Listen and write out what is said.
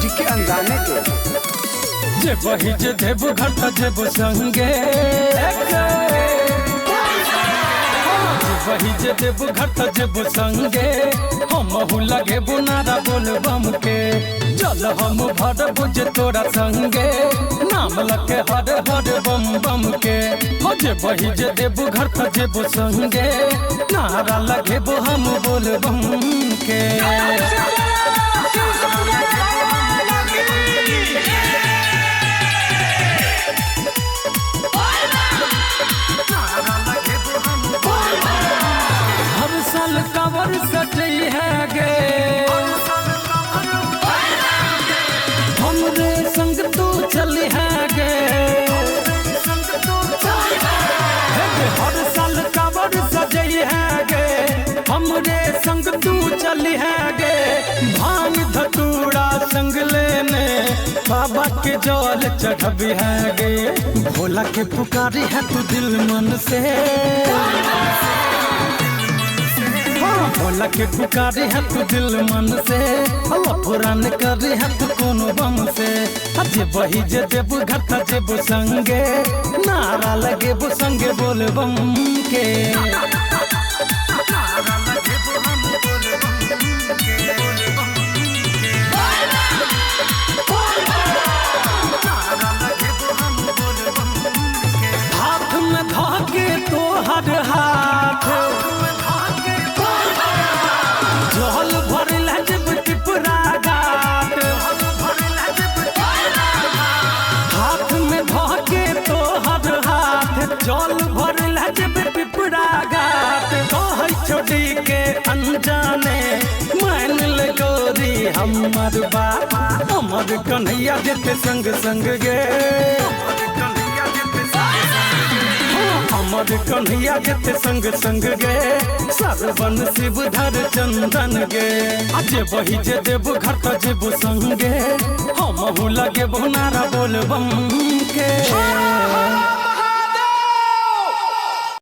DK अंगाने के जे वही जे देव घट जेब संगे वही जे देव घट जेब संगे हम लगे बुनारा बोल बम के चल हम भर बुझ तोरा संगे नाम लगे हर हर बम बम के हो जे वही जे देव घट जेब संगे नारा लगे बो हम बोल बम के कवर सटई है गे हमरे संग तू चली है गे हर साल कवर सजई है गे हमरे संग तू चली है गे भांग धतूरा संग लेने बाबा के जल चढ़बी है गे भोला के पुकारी है तू दिल मन से भोला के पुकारी है तू दिल मन से पुरान करी है तू कोनो बम से जे वही जे देव घट जेब संगे नारा लगे बो संगे बोल बम के हाथ में धागे तो हर हाथ जल भरल जब टिपरा घाट हाथ में धागे तो हर हाथ जल भरल जब टिपरा घाट कह छोड़ी के अनजाने मान ले गोरी हमर बाप हमर कन्हैया जेते संग संग गे हमर कन्हैया जेते संग संग गे सरवन शिवधर चंदन गे जे वही जे देव घट जेब संगे हम लगे नारा बोल बम के।